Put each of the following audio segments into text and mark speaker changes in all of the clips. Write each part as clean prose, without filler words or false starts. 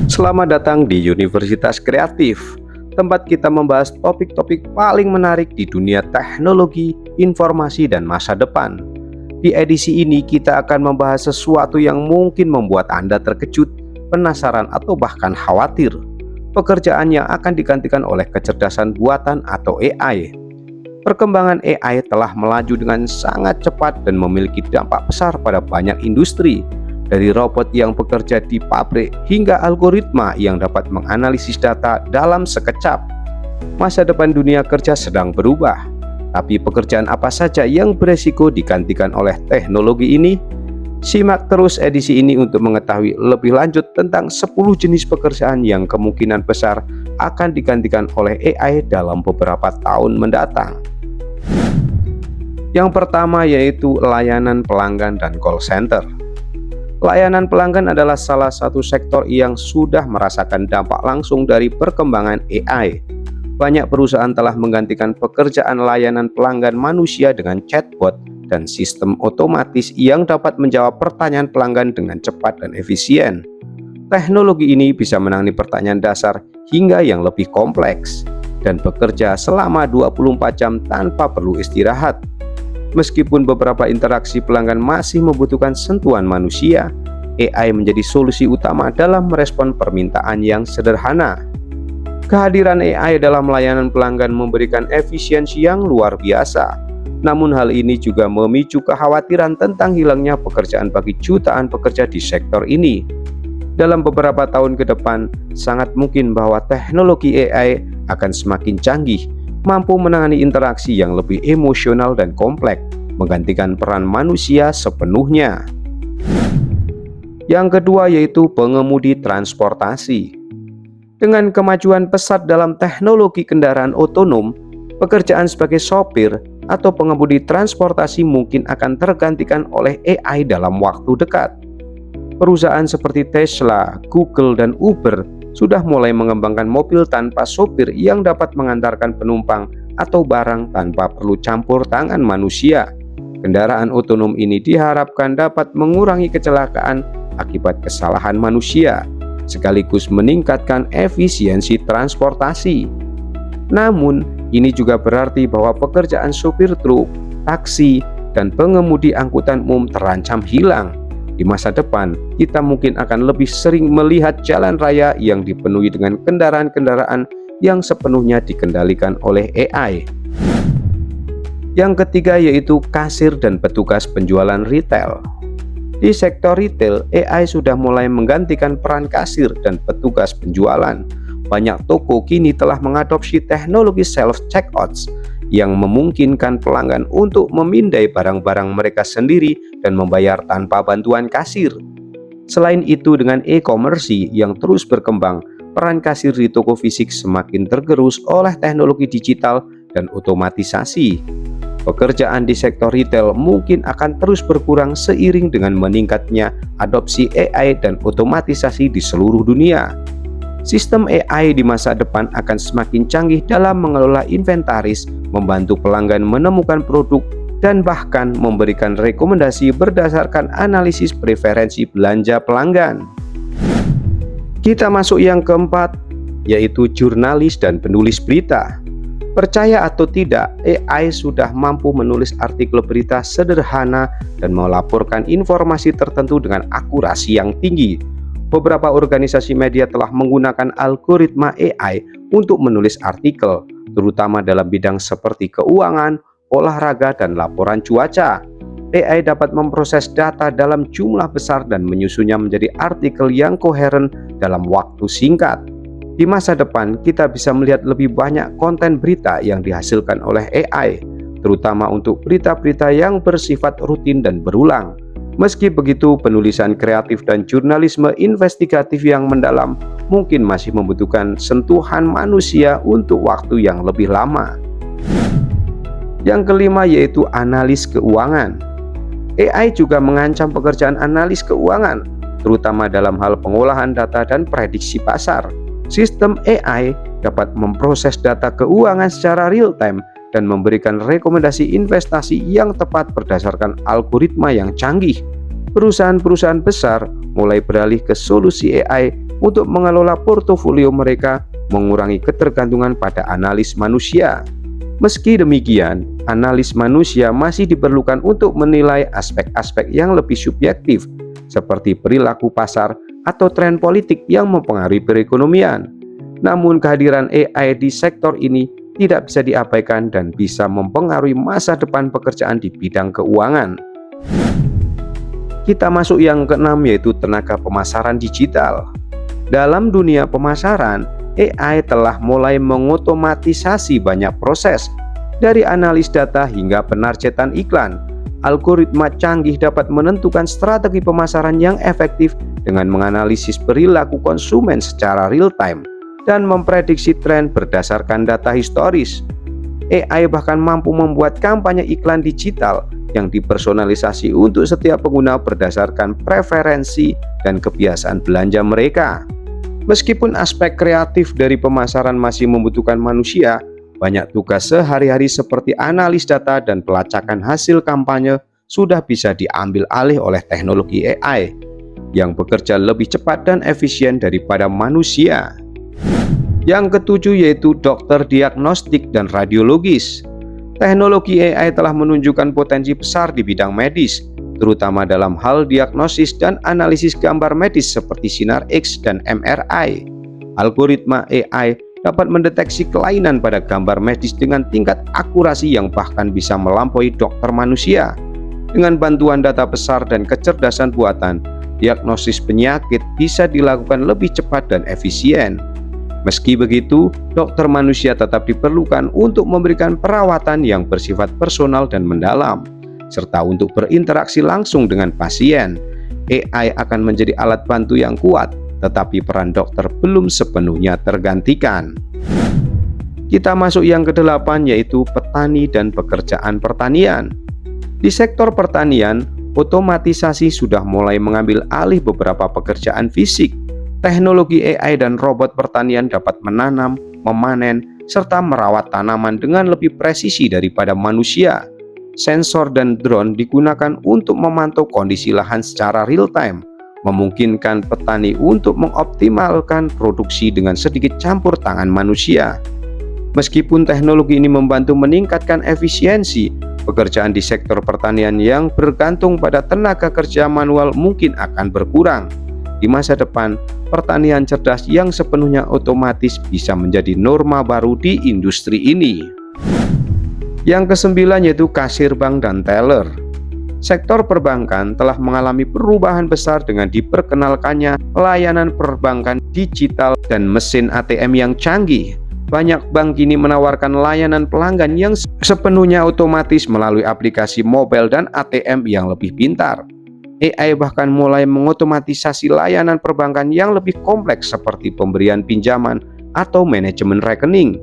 Speaker 1: Selamat datang di Universitas Kreatif, tempat kita membahas topik-topik paling menarik di dunia teknologi, informasi, dan masa depan. Di edisi ini kita akan membahas sesuatu yang mungkin membuat Anda terkejut, penasaran, atau bahkan khawatir. Pekerjaan yang akan digantikan oleh kecerdasan buatan atau AI. Perkembangan AI telah melaju dengan sangat cepat dan memiliki dampak besar pada banyak industri. Dari robot yang bekerja di pabrik hingga algoritma yang dapat menganalisis data dalam sekejap. Masa depan dunia kerja sedang berubah. Tapi pekerjaan apa saja yang beresiko digantikan oleh teknologi ini? Simak terus edisi ini untuk mengetahui lebih lanjut tentang 10 jenis pekerjaan yang kemungkinan besar akan digantikan oleh AI dalam beberapa tahun mendatang. Yang pertama yaitu layanan pelanggan dan call center. Layanan pelanggan adalah salah satu sektor yang sudah merasakan dampak langsung dari perkembangan AI. Banyak perusahaan telah menggantikan pekerjaan layanan pelanggan manusia dengan chatbot dan sistem otomatis yang dapat menjawab pertanyaan pelanggan dengan cepat dan efisien. Teknologi ini bisa menangani pertanyaan dasar hingga yang lebih kompleks dan bekerja selama 24 jam tanpa perlu istirahat. Meskipun beberapa interaksi pelanggan masih membutuhkan sentuhan manusia, AI menjadi solusi utama dalam merespon permintaan yang sederhana. Kehadiran AI dalam layanan pelanggan memberikan efisiensi yang luar biasa. Namun hal ini juga memicu kekhawatiran tentang hilangnya pekerjaan bagi jutaan pekerja di sektor ini. Dalam beberapa tahun ke depan, sangat mungkin bahwa teknologi AI akan semakin canggih, mampu menangani interaksi yang lebih emosional dan kompleks, menggantikan peran manusia sepenuhnya. Yang kedua yaitu pengemudi transportasi. Dengan kemajuan pesat dalam teknologi kendaraan otonom, pekerjaan sebagai sopir atau pengemudi transportasi mungkin akan tergantikan oleh AI dalam waktu dekat. Perusahaan seperti Tesla, Google, dan Uber sudah mulai mengembangkan mobil tanpa sopir yang dapat mengantarkan penumpang atau barang tanpa perlu campur tangan manusia. Kendaraan otonom ini diharapkan dapat mengurangi kecelakaan akibat kesalahan manusia, sekaligus meningkatkan efisiensi transportasi. Namun, ini juga berarti bahwa pekerjaan supir truk, taksi, dan pengemudi angkutan umum terancam hilang. Di masa depan, kita mungkin akan lebih sering melihat jalan raya yang dipenuhi dengan kendaraan-kendaraan yang sepenuhnya dikendalikan oleh AI. Yang ketiga yaitu kasir dan petugas penjualan retail. Di sektor retail, AI sudah mulai menggantikan peran kasir dan petugas penjualan. Banyak toko kini telah mengadopsi teknologi self-checkouts yang memungkinkan pelanggan untuk memindai barang-barang mereka sendiri dan membayar tanpa bantuan kasir. Selain itu, dengan e-commerce yang terus berkembang, peran kasir di toko fisik semakin tergerus oleh teknologi digital dan otomatisasi. Pekerjaan di sektor retail mungkin akan terus berkurang seiring dengan meningkatnya adopsi AI dan otomatisasi di seluruh dunia. Sistem AI di masa depan akan semakin canggih dalam mengelola inventaris, membantu pelanggan menemukan produk, dan bahkan memberikan rekomendasi berdasarkan analisis preferensi belanja pelanggan. Kita masuk yang keempat, yaitu jurnalis dan penulis berita. Percaya atau tidak, AI sudah mampu menulis artikel berita sederhana dan melaporkan informasi tertentu dengan akurasi yang tinggi. Beberapa organisasi media telah menggunakan algoritma AI untuk menulis artikel, terutama dalam bidang seperti keuangan, olahraga, dan laporan cuaca. AI dapat memproses data dalam jumlah besar dan menyusunnya menjadi artikel yang koheren dalam waktu singkat. Di masa depan, kita bisa melihat lebih banyak konten berita yang dihasilkan oleh AI, terutama untuk berita-berita yang bersifat rutin dan berulang. Meski begitu, penulisan kreatif dan jurnalisme investigatif yang mendalam mungkin masih membutuhkan sentuhan manusia untuk waktu yang lebih lama. Yang kelima yaitu analis keuangan. AI juga mengancam pekerjaan analis keuangan, terutama dalam hal pengolahan data dan prediksi pasar. Sistem AI dapat memproses data keuangan secara real-time dan memberikan rekomendasi investasi yang tepat berdasarkan algoritma yang canggih. Perusahaan-perusahaan besar mulai beralih ke solusi AI untuk mengelola portofolio mereka, mengurangi ketergantungan pada analis manusia. Meski demikian, analis manusia masih diperlukan untuk menilai aspek-aspek yang lebih subjektif, seperti perilaku pasar atau tren politik yang mempengaruhi perekonomian. Namun kehadiran AI di sektor ini tidak bisa diabaikan dan bisa mempengaruhi masa depan pekerjaan di bidang keuangan. Kita masuk yang keenam, yaitu tenaga pemasaran digital. Dalam dunia pemasaran, AI telah mulai mengotomatisasi banyak proses, dari analis data hingga penargetan iklan. Algoritma canggih dapat menentukan strategi pemasaran yang efektif dengan menganalisis perilaku konsumen secara real-time dan memprediksi tren berdasarkan data historis. AI bahkan mampu membuat kampanye iklan digital yang dipersonalisasi untuk setiap pengguna berdasarkan preferensi dan kebiasaan belanja mereka. Meskipun aspek kreatif dari pemasaran masih membutuhkan manusia, banyak tugas sehari-hari seperti analis data dan pelacakan hasil kampanye sudah bisa diambil alih oleh teknologi AI yang bekerja lebih cepat dan efisien daripada manusia. Yang ketujuh yaitu dokter diagnostik dan radiologis. Teknologi AI telah menunjukkan potensi besar di bidang medis, terutama dalam hal diagnosis dan analisis gambar medis seperti sinar X dan MRI. Algoritma AI dapat mendeteksi kelainan pada gambar medis dengan tingkat akurasi yang bahkan bisa melampaui dokter manusia. Dengan bantuan data besar dan kecerdasan buatan, diagnosis penyakit bisa dilakukan lebih cepat dan efisien. Meski begitu, dokter manusia tetap diperlukan untuk memberikan perawatan yang bersifat personal dan mendalam, serta untuk berinteraksi langsung dengan pasien. AI akan menjadi alat bantu yang kuat, tetapi peran dokter belum sepenuhnya tergantikan. Kita masuk yang ke-8, yaitu petani dan pekerjaan pertanian. Di sektor pertanian, otomatisasi sudah mulai mengambil alih beberapa pekerjaan fisik. Teknologi AI dan robot pertanian dapat menanam, memanen, serta merawat tanaman dengan lebih presisi daripada manusia. Sensor dan drone digunakan untuk memantau kondisi lahan secara real-time, memungkinkan petani untuk mengoptimalkan produksi dengan sedikit campur tangan manusia. Meskipun teknologi ini membantu meningkatkan efisiensi, pekerjaan di sektor pertanian yang bergantung pada tenaga kerja manual mungkin akan berkurang. Di masa depan, pertanian cerdas yang sepenuhnya otomatis bisa menjadi norma baru di industri ini. Yang ke-9 yaitu kasir bank dan teller. Sektor perbankan telah mengalami perubahan besar dengan diperkenalkannya layanan perbankan digital dan mesin ATM yang canggih. Banyak bank kini menawarkan layanan pelanggan yang sepenuhnya otomatis melalui aplikasi mobile dan ATM yang lebih pintar. AI bahkan mulai mengotomatisasi layanan perbankan yang lebih kompleks seperti pemberian pinjaman atau manajemen rekening.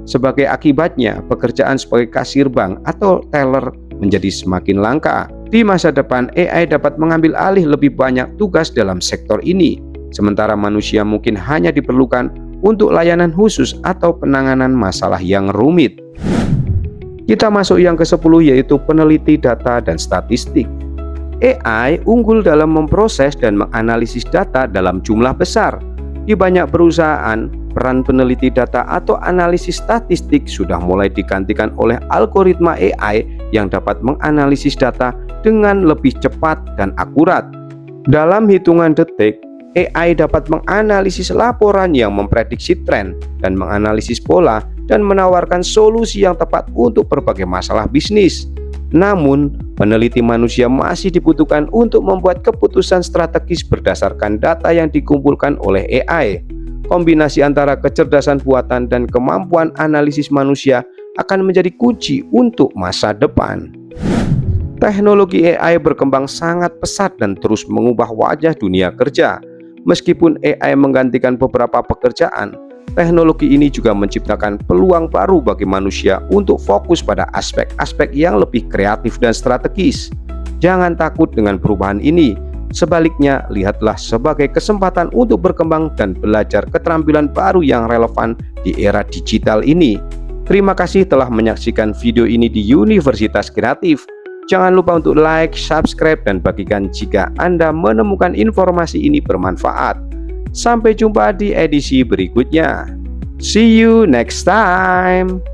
Speaker 1: Sebagai akibatnya, pekerjaan sebagai kasir bank atau teller menjadi semakin langka. Di masa depan, AI dapat mengambil alih lebih banyak tugas dalam sektor ini, sementara manusia mungkin hanya diperlukan untuk layanan khusus atau penanganan masalah yang rumit. Kita masuk yang ke-10, yaitu peneliti data dan statistik. AI unggul dalam memproses dan menganalisis data dalam jumlah besar. Di banyak perusahaan, peran peneliti data atau analisis statistik sudah mulai digantikan oleh algoritma AI yang dapat menganalisis data dengan lebih cepat dan akurat. Dalam hitungan detik, AI dapat menganalisis laporan yang memprediksi tren dan menganalisis pola dan menawarkan solusi yang tepat untuk berbagai masalah bisnis. Namun, peneliti manusia masih dibutuhkan untuk membuat keputusan strategis berdasarkan data yang dikumpulkan oleh AI. Kombinasi antara kecerdasan buatan dan kemampuan analisis manusia akan menjadi kunci untuk masa depan. Teknologi AI berkembang sangat pesat dan terus mengubah wajah dunia kerja. Meskipun AI menggantikan beberapa pekerjaan, teknologi ini juga menciptakan peluang baru bagi manusia untuk fokus pada aspek-aspek yang lebih kreatif dan strategis. Jangan takut dengan perubahan ini. Sebaliknya, lihatlah sebagai kesempatan untuk berkembang dan belajar keterampilan baru yang relevan di era digital ini. Terima kasih telah menyaksikan video ini di Universitas Kreatif. Jangan lupa untuk like, subscribe, dan bagikan jika Anda menemukan informasi ini bermanfaat. Sampai jumpa di edisi berikutnya. See you next time.